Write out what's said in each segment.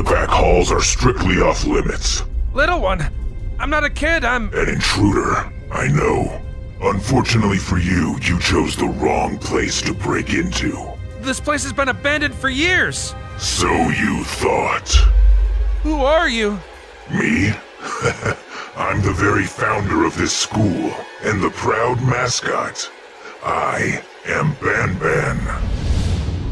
back halls are strictly off limits. Little one, I'm not a kid, I'm... An intruder, I know. Unfortunately for you, you chose the wrong place to break into. This place has been abandoned for years. So you thought. Who are you? Me? I'm the very founder of this school, and the proud mascot. I am Banban.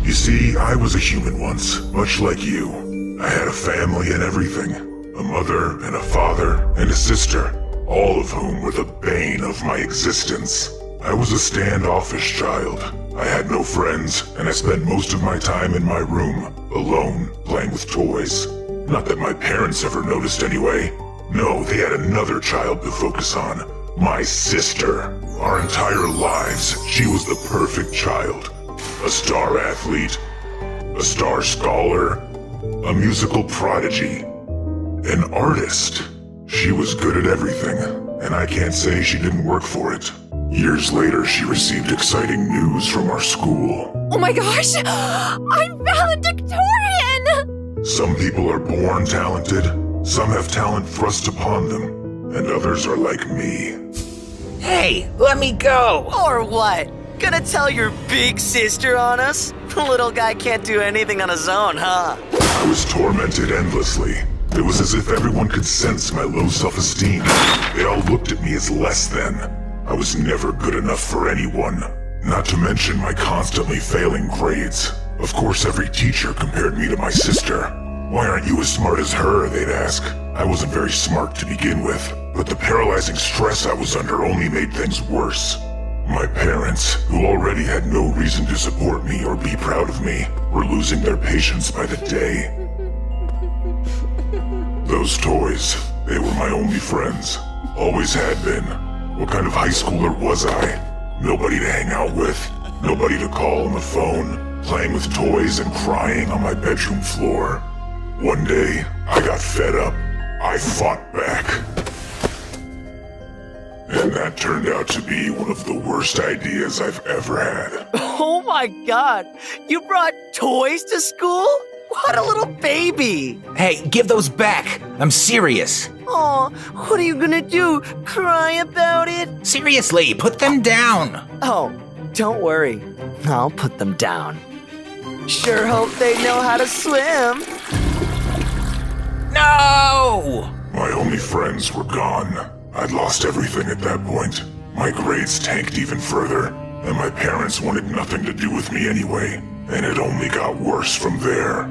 You see, I was a human once, much like you. I had a family and everything. A mother and a father and a sister, all of whom were the bane of my existence. I was a standoffish child. I had no friends, and I spent most of my time in my room, alone, playing with toys. Not that my parents ever noticed anyway. No, they had another child to focus on. My sister. Our entire lives, she was the perfect child. A star athlete, a star scholar, a musical prodigy, an artist. She was good at everything, and I can't say she didn't work for it. Years later, she received exciting news from our school. Oh my gosh! I'm valedictorian! Some people are born talented, some have talent thrust upon them, and others are like me. Hey, let me go! Or what? Gonna tell your big sister on us? The little guy can't do anything on his own, huh? I was tormented endlessly. It was as if everyone could sense my low self-esteem. They all looked at me as less than. I was never good enough for anyone. Not to mention my constantly failing grades. Of course, every teacher compared me to my sister. Why aren't you as smart as her, they'd ask. I wasn't very smart to begin with, but the paralyzing stress I was under only made things worse. My parents, who already had no reason to support me or be proud of me, were losing their patience by the day. Those toys, they were my only friends. Always had been. What kind of high schooler was I? Nobody to hang out with, nobody to call on the phone, playing with toys and crying on my bedroom floor. One day, I got fed up. I fought back. And that turned out to be one of the worst ideas I've ever had. Oh my god! You brought toys to school? What a little baby! Hey, give those back! I'm serious. Aw, what are you gonna do? Cry about it? Seriously, put them down! Oh, don't worry. I'll put them down. Sure hope they know how to swim. No! My only friends were gone. I'd lost everything at that point. My grades tanked even further, and my parents wanted nothing to do with me anyway, and it only got worse from there.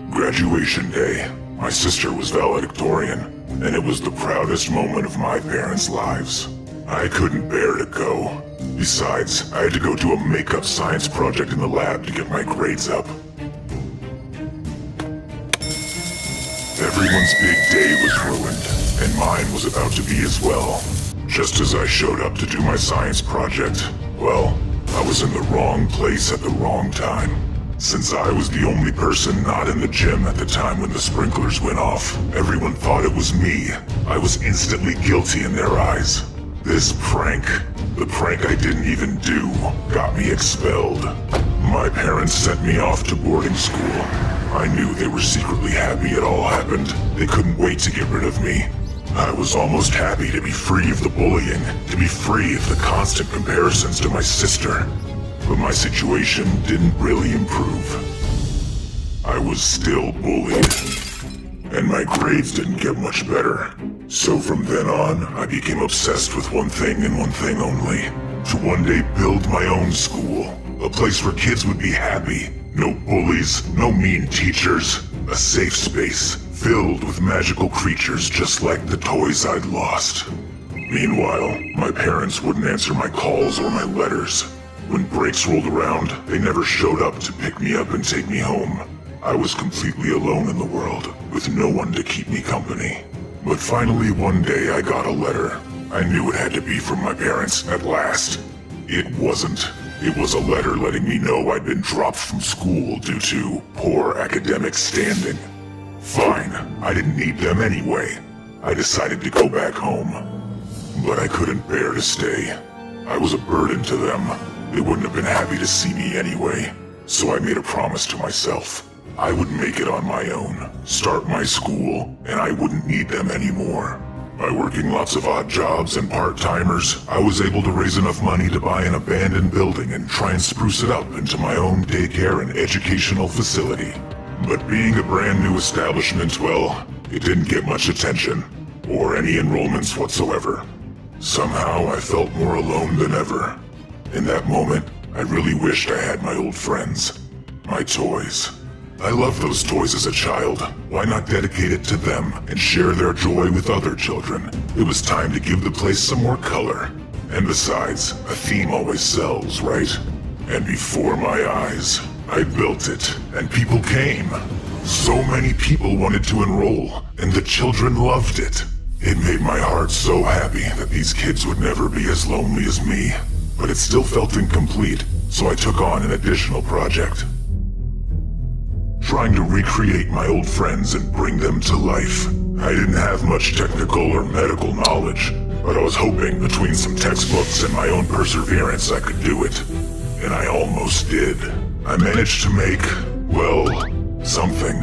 Graduation day, my sister was valedictorian, and it was the proudest moment of my parents' lives. I couldn't bear to go. Besides, I had to go do a makeup science project in the lab to get my grades up. Everyone's big day was ruined, and mine was about to be as well. Just as I showed up to do my science project, well, I was in the wrong place at the wrong time. Since I was the only person not in the gym at the time when the sprinklers went off, everyone thought it was me. I was instantly guilty in their eyes. This prank, the prank I didn't even do, got me expelled. My parents sent me off to boarding school. I knew they were secretly happy it all happened. They couldn't wait to get rid of me. I was almost happy to be free of the bullying, to be free of the constant comparisons to my sister. But my situation didn't really improve. I was still bullied, and my grades didn't get much better. So from then on, I became obsessed with one thing and one thing only. To one day build my own school, a place where kids would be happy. No bullies, no mean teachers, a safe space filled with magical creatures just like the toys I'd lost. Meanwhile, my parents wouldn't answer my calls or my letters. When breaks rolled around, they never showed up to pick me up and take me home. I was completely alone in the world, with no one to keep me company. But finally one day I got a letter. I knew it had to be from my parents at last. It wasn't. It was a letter letting me know I'd been dropped from school due to poor academic standing. Fine, I didn't need them anyway. I decided to go back home. But I couldn't bear to stay. I was a burden to them. They wouldn't have been happy to see me anyway. So I made a promise to myself. I would make it on my own, start my school, and I wouldn't need them anymore. By working lots of odd jobs and part-timers, I was able to raise enough money to buy an abandoned building and try and spruce it up into my own daycare and educational facility. But being a brand new establishment, well, it didn't get much attention, or any enrollments whatsoever. Somehow I felt more alone than ever. In that moment, I really wished I had my old friends, my toys. I loved those toys as a child. Why not dedicate it to them and share their joy with other children? It was time to give the place some more color. And besides, a theme always sells, right? And before my eyes, I built it, and people came. So many people wanted to enroll, and the children loved it. It made my heart so happy that these kids would never be as lonely as me. But it still felt incomplete, so I took on an additional project. Trying to recreate my old friends and bring them to life. I didn't have much technical or medical knowledge, but I was hoping between some textbooks and my own perseverance I could do it. And I almost did. I managed to make, well, something.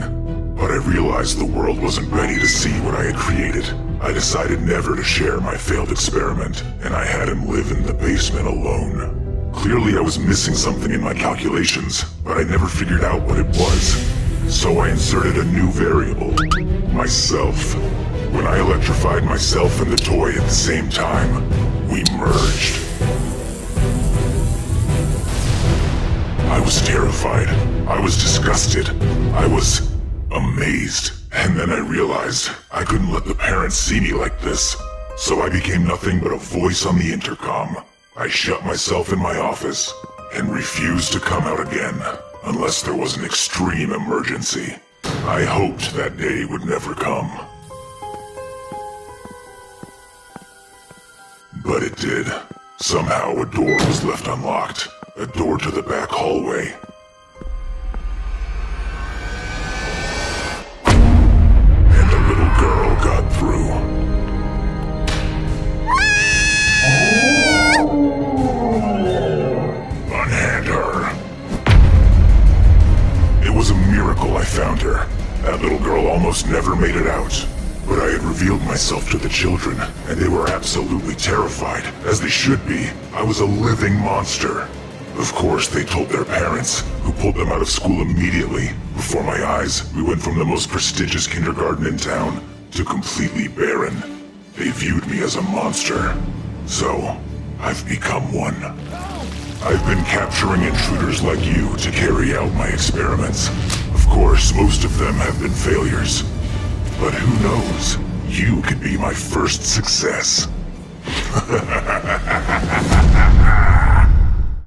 But I realized the world wasn't ready to see what I had created. I decided never to share my failed experiment, and I had him live in the basement alone. Clearly I was missing something in my calculations, but I never figured out what it was. So I inserted a new variable, myself. When I electrified myself and the toy at the same time, we merged. I was terrified. I was disgusted. I was amazed. And then I realized I couldn't let the parents see me like this. So I became nothing but a voice on the intercom. I shut myself in my office and refused to come out again unless there was an extreme emergency. I hoped that day would never come. But it did. Somehow a door was left unlocked. A door to the back hallway. And a little girl got through. Unhand her. It was a miracle I found her. That little girl almost never made it out. But I had revealed myself to the children, and they were absolutely terrified, as they should be. I was a living monster. Of course, they told their parents, who pulled them out of school immediately. Before my eyes, we went from the most prestigious kindergarten in town to completely barren. They viewed me as a monster. So, I've become one. I've been capturing intruders like you to carry out my experiments. Of course, most of them have been failures. But who knows? You could be my first success.